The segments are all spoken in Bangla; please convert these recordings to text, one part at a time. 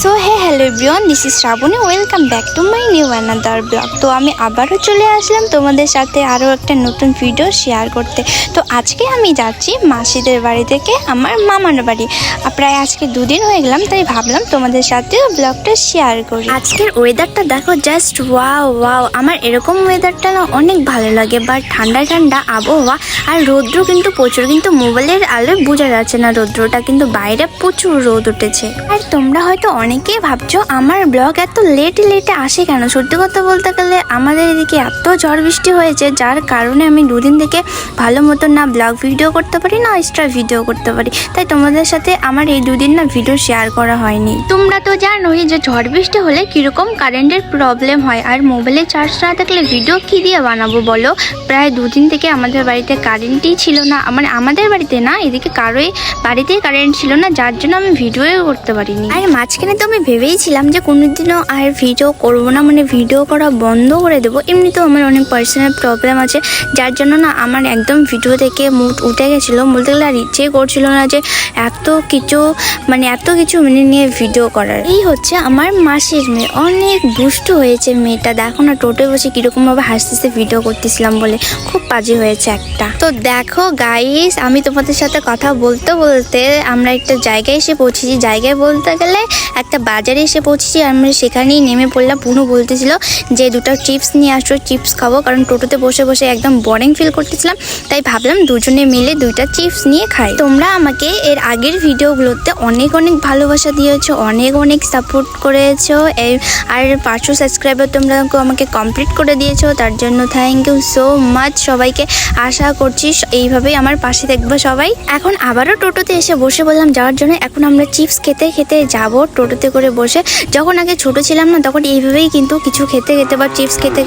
So hello everyone, this is Shrabani. Welcome back to my new another blog. তো আমি আবারও চলে আসলাম তোমাদের সাথে আরও একটা নতুন ভিডিও শেয়ার করতে। তো আজকে আমি যাচ্ছি মাসিদের বাড়ি থেকে আমার মামার বাড়ি। প্রায় আজকে 2 দিন হয়ে গেলাম, তাই ভাবলাম তোমাদের সাথেও ব্লগটা শেয়ার করি। আজকের ওয়েদারটা দেখো, জাস্ট ওয়াও ওয়াও। আমার এরকম ওয়েদারটা না অনেক ভালো লাগে, বাট ঠান্ডা ঠান্ডা আবহাওয়া আর রৌদ্র কিন্তু প্রচুর, কিন্তু মোবাইলের আলোয় বোঝা যাচ্ছে না রৌদ্রটা, কিন্তু বাইরে প্রচুর রোদ উঠেছে। আর তোমরা হয়তো অনেকেই ভাবছো আমার ব্লগ এত লেটে আসে কেন। সত্যি কথা বলতে গেলে আমাদের এদিকে এত ঝড় বৃষ্টি হয়েছে, যার কারণে আমি 2 দিন থেকে ভালো মতো না ব্লগ ভিডিও করতে পারি না এক্সট্রা ভিডিও করতে পারি, তাই তোমাদের সাথে আমার এই 2 দিন না ভিডিও শেয়ার করা হয়নি। তোমরা তো জানোই যে ঝড় বৃষ্টি হলে কিরকম কারেন্টের প্রবলেম হয়, আর মোবাইলে চার্জ না থাকলে ভিডিও কি দিয়ে বানাবো বলো। প্রায় 2 দিন থেকে আমাদের বাড়িতে কারেন্টই ছিল না, মানে আমাদের বাড়িতে না, এদিকে কারোই বাড়িতেই কারেন্ট ছিল না, যার জন্য আমি ভিডিও করতে পারিনি। আর মাঝখানে তো আমি ভেবেইছিলাম যে কোনোদিনও আর ভিডিও করবো না, মানে ভিডিও করা বন্ধ করে দেবো। এমনিতেও আমার অনেক পার্সোনাল প্রবলেম আছে, যার জন্য না আমার একদম ভিডিও থেকে মুড উঠে গেছিলো। বলতে গেলে আর ইচ্ছেই করছিল না যে এত কিছু নিয়ে ভিডিও করার। এই হচ্ছে আমার মাসির মেয়ে, অনেক দুষ্টু হয়েছে মেয়েটা। দেখো না টোটোয় বসে কিরকম ভাবে হাসতেছে ভিডিও করতেছিলাম বলে, খুব বাজে হয়েছে একটা। তো দেখো গাইস, আমি তোমাদের সাথে কথা বলতে বলতে আমরা একটা জায়গায় এসে পৌঁছেছি। জায়গায় বলতে গেলে একটা বাজারে এসে পৌঁছেছি। আমরা সেখানেই নেমে পড়লাম। পুনু বলতেছিল যে 2টা চিপস নিয়ে আসো, চিপস খাবো, কারণ টোটোতে বসে বসে একদম বোরিং ফিল করতেছিলাম, তাই ভাবলাম দুজনে মিলে 2টা চিপস নিয়ে খাই। তোমরা আমাকে এর আগের ভিডিওগুলোতে অনেক ভালোবাসা দিয়েছো, অনেক সাপোর্ট করেছো, আর 500 সাবস্ক্রাইবার তোমরা আমাকে কমপ্লিট করে দিয়েছো, তার জন্য থ্যাংক ইউ সো মাচ সবাইকে। আশা করছি এইভাবেই আমার পাশে থাকবে সবাই। এখন আবারও টোটোতে এসে বসে বললাম যাওয়ার জন্য। এখন আমরা চিপস খেতে যাবো টোটোতে করে বসে। যখন আগে ছোট ছিলাম না, তখন এইভাবেই কিন্তু কিছু খেতে বা চিপস খেতে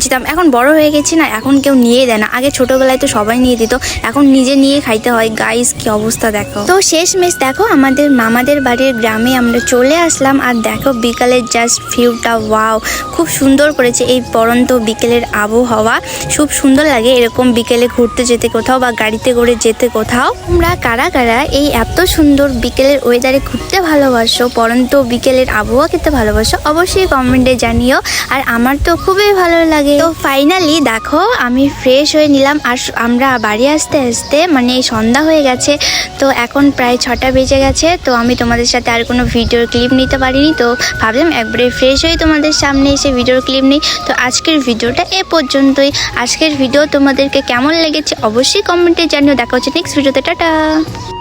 যেতাম। এখন বড় হয়ে গেছি না, এখন কেউ নিয়ে দেয় না। আগে ছোটবেলায় তো সবাই নিয়ে দিত, এখন নিজে নিয়ে খাইতে হয়। গাইস কি অবস্থা দেখো। তো শেষমেশ দেখো আমাদের মামাদের বাড়ির গ্রামে আমরা চলে আসলাম। আর দেখো বিকালের জাস্ট ভিউটা ওয়াও, খুব সুন্দর করেছে এই পরন্ত বিকেলের আবহাওয়া। খুব সুন্দর লাগে এরকম বিকেলে ঘুরতে যেতে কোথাও, বা গাড়িতে করে যেতে কোথাও। তোমরা কারা এই এত সুন্দর বিকেলের ওয়েদারে ঘুরতে ভালোবাসো, পরন্ত বিকেলের আবহাওয়া খেতে ভালোবাসো, অবশ্যই কমেন্টে জানিও। আর আমার তো খুবই ভালো লাগে। তো ফাইনালি দেখো আমি ফ্রেশ হয়ে নিলাম, আর আমরা বাড়ি আসতে মানে সন্ধ্যা হয়ে গেছে। তো এখন প্রায় 6টা বেজে গেছে। তো আমি তোমাদের সাথে আর কোনো ভিডিওর ক্লিপ নিতে পারিনি, তো ভাবলাম একবারে ফ্রেশ হয়ে তোমাদের সামনে এসে ভিডিওর ক্লিপ নিই। তো আজকের ভিডিওটা এ পর্যন্তই। আজকের ভিডিও তোমাদেরকে কেমন লেগেছে অবশ্যই কমেন্টে জানিও। দেখা হচ্ছে নেক্সট ভিডিওতে। টাটা।